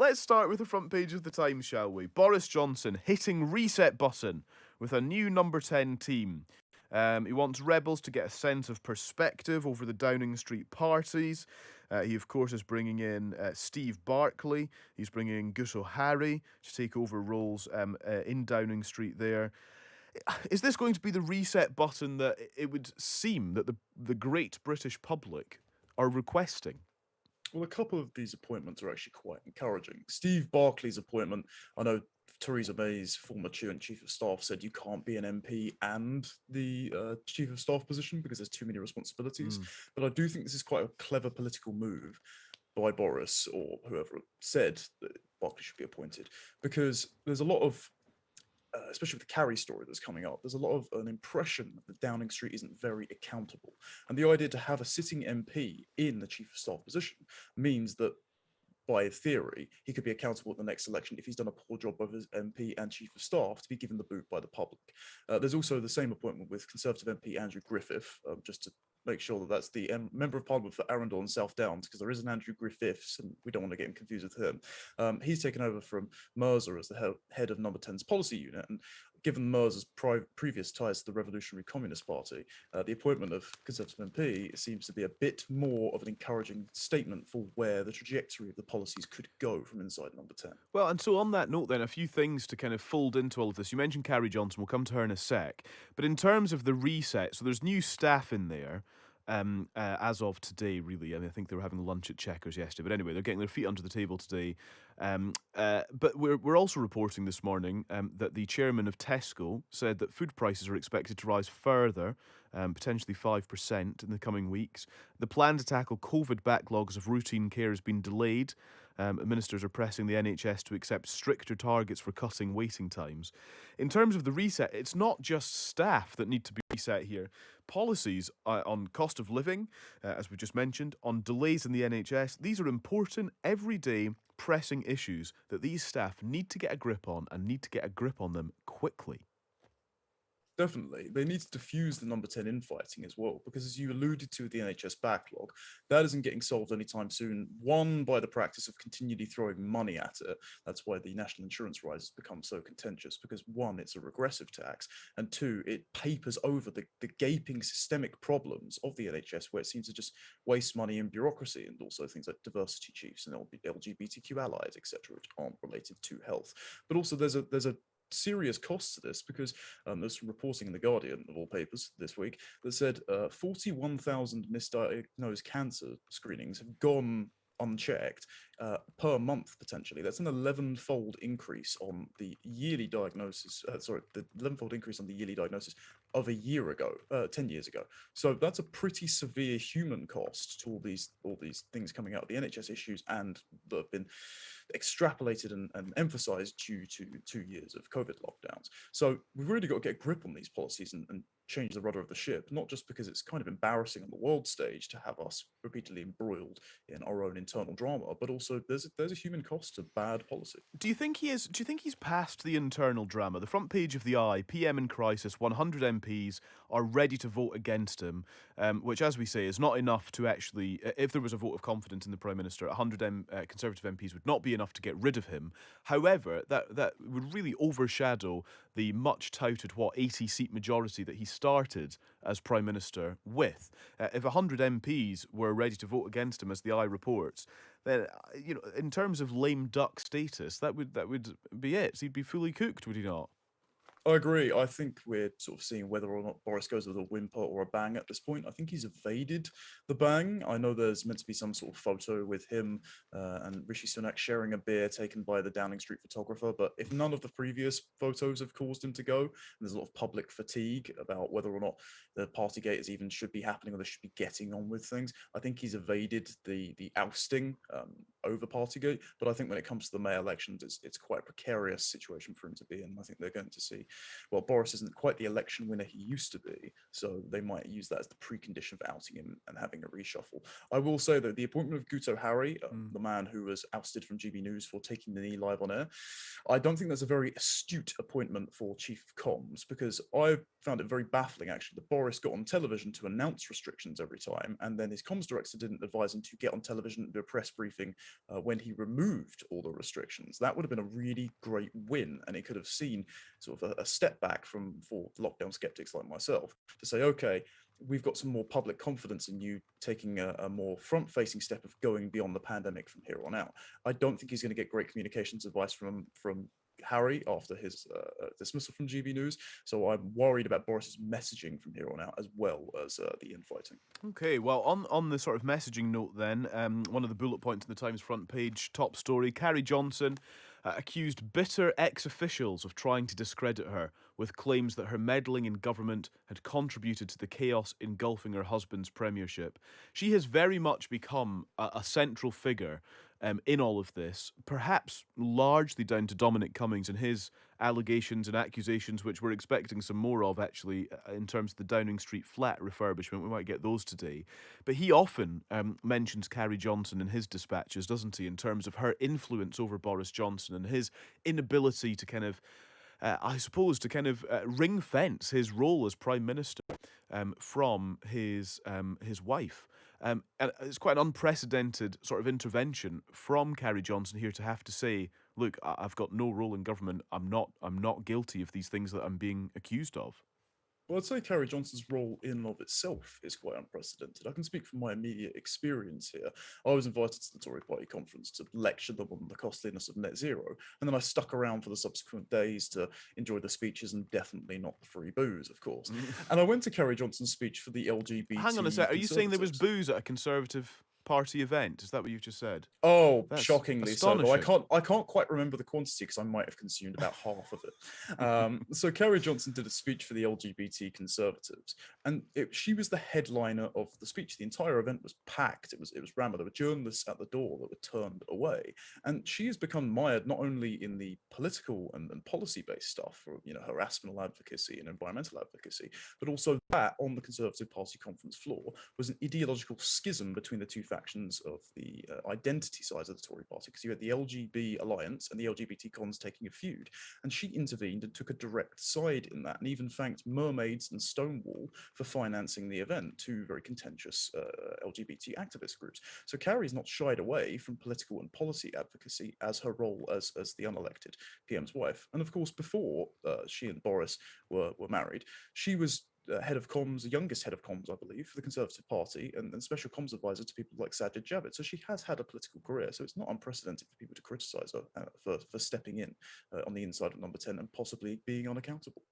let's start with the front page of the Times, shall we? Boris Johnson hitting reset button with a new number 10 team. He wants rebels to get a sense of perspective over the Downing Street parties. He, of course, is bringing in Steve Barclay. He's bringing in Gus O'Harry to take over roles in Downing Street there. Is this going to be the reset button that it would seem that the great British public are requesting? Well, a couple of these appointments are actually quite encouraging. Steve Barclay's appointment, I know Theresa May's former chief of staff said you can't be an MP and the chief of staff position because there's too many responsibilities. But I do think this is quite a clever political move by Boris or whoever said that Barclay should be appointed, because there's a lot of especially with the Carrie story that's coming up, there's a lot of an impression that Downing Street isn't very accountable. And the idea to have a sitting MP in the chief of staff position means that, by theory, he could be accountable at the next election if he's done a poor job of his MP and chief of staff to be given the boot by the public. There's also the same appointment with Conservative MP Andrew Griffith, just to make sure that that's the member of parliament for Arundel and South Downs, because there is an Andrew Griffiths and we don't want to get him confused with him. He's taken over from Mirza as the head of Number 10's policy unit, and given Mirza's previous ties to the Revolutionary Communist Party, the appointment of Conservative MP seems to be a bit more of an encouraging statement for where the trajectory of the policies could go from inside Number 10. Well, and so on that note then, a few things to kind of fold into all of this. You mentioned Carrie Johnson, we'll come to her in a sec. But in terms of the reset, so there's new staff in there. As of today, really. I mean, I think they were having lunch at Checkers yesterday. But anyway, they're getting their feet under the table today. But we're also reporting this morning that the chairman of Tesco said that food prices are expected to rise further, potentially 5% in the coming weeks. The plan to tackle COVID backlogs of routine care has been delayed. Ministers are pressing the NHS to accept stricter targets for cutting waiting times. In terms of the reset, it's not just staff that need to be reset here. Policies on cost of living, as we just mentioned, on delays in the NHS, these are important, everyday, pressing issues that these staff need to get a grip on and need to get a grip on them quickly. Definitely. They need to diffuse the Number 10 infighting as well, because as you alluded to the NHS backlog, that isn't getting solved anytime soon. One, by the practice of continually throwing money at it. That's why the national insurance rise has become so contentious, because one, it's a regressive tax, and two, it papers over the gaping systemic problems of the NHS, where it seems to just waste money in bureaucracy, and also things like diversity chiefs and LGBTQ allies, etc., which aren't related to health. But also there's a serious costs to this, because there's some reporting in the Guardian of all papers this week that said 41,000 misdiagnosed cancer screenings have gone unchecked per month potentially. That's an 11-fold increase on the yearly diagnosis. The 11-fold increase on the yearly diagnosis of a year ago, 10 years ago. So that's a pretty severe human cost to all these things coming out of the NHS issues, and that have been extrapolated and emphasized due to 2 years of COVID lockdowns. So we've really got to get a grip on these policies and change the rudder of the ship, not just because it's kind of embarrassing on the world stage to have us repeatedly embroiled in our own internal drama, but also there's a human cost to bad policy. Do you think he's past the internal drama? The front page of the Eye, PM in crisis, 100 MPs are ready to vote against him, which, as we say, is not enough to actually, if there was a vote of confidence in the Prime Minister, 100 Conservative MPs would not be enough to get rid of him. However, that would really overshadow the much touted, 80-seat majority that he started as Prime Minister with. If 100 MPs were ready to vote against him, as the Eye reports, then, in terms of lame duck status, that would be it. He'd be fully cooked, would he not? I agree. I think we're sort of seeing whether or not Boris goes with a whimper or a bang at this point. I think he's evaded the bang. I know there's meant to be some sort of photo with him and Rishi Sunak sharing a beer taken by the Downing Street photographer. But if none of the previous photos have caused him to go, and there's a lot of public fatigue about whether or not the partygate is even should be happening or they should be getting on with things, I think he's evaded the ousting over partygate. But I think when it comes to the May elections, it's quite a precarious situation for him to be in. I think they're going to see well, Boris isn't quite the election winner he used to be, so they might use that as the precondition for outing him and having a reshuffle. I will say that the appointment of Guto Harry, the man who was ousted from GB News for taking the knee live on air, I don't think that's a very astute appointment for chief of comms, because I found it very baffling, actually, that Boris got on television to announce restrictions every time, and then his comms director didn't advise him to get on television and do a press briefing when he removed all the restrictions. That would have been a really great win, and it could have seen sort of a step back for lockdown skeptics like myself to say, okay, we've got some more public confidence in you taking a more front-facing step of going beyond the pandemic from here on out. I don't think he's going to get great communications advice from Harry after his dismissal from GB News, so I'm worried about Boris's messaging from here on out, as well as the infighting. Okay, well, on the sort of messaging note then, one of the bullet points in the Times front page, top story, Carrie Johnson accused bitter ex-officials of trying to discredit her, with claims that her meddling in government had contributed to the chaos engulfing her husband's premiership. She has very much become a central figure in all of this, perhaps largely down to Dominic Cummings and his allegations and accusations, which we're expecting some more of, actually, in terms of the Downing Street flat refurbishment. We might get those today. But he often mentions Carrie Johnson in his dispatches, doesn't he, in terms of her influence over Boris Johnson and his inability to kind of I suppose, to kind of ring fence his role as Prime Minister from his wife. And it's quite an unprecedented sort of intervention from Carrie Johnson here to have to say, look, I've got no role in government. I'm not guilty of these things that I'm being accused of. Well, I'd say Carrie Johnson's role in and of itself is quite unprecedented. I can speak from my immediate experience here. I was invited to the Tory party conference to lecture them on the costliness of net zero, and then I stuck around for the subsequent days to enjoy the speeches and definitely not the free booze, of course. And I went to Carrie Johnson's speech for the LGBT. Hang on a sec. Are you saying there was booze at a Conservative Party event? Is that what you've just said? Oh, That's shockingly so. Though astonishing. I can't quite remember the quantity because I might have consumed about half of it. So Carrie Johnson did a speech for the LGBT Conservatives, and she was the headliner of the speech. The entire event was packed. It was rammed. There were journalists at the door that were turned away, and she has become mired not only in the political and policy-based stuff, for harassment advocacy and environmental advocacy, but also that on the Conservative Party conference floor was an ideological schism between the two factions of the identity sides of the Tory party, because you had the LGB Alliance and the LGBT cons taking a feud, and she intervened and took a direct side in that, and even thanked Mermaids and Stonewall for financing the event, two very contentious LGBT activist groups. So Carrie's not shied away from political and policy advocacy as her role as the unelected PM's wife. And of course, before she and Boris were married, she was head of comms, the youngest head of comms, I believe, for the Conservative Party, and special comms advisor to people like Sajid Javid. So she has had a political career. So it's not unprecedented for people to criticise her for stepping in on the inside of Number 10 and possibly being unaccountable.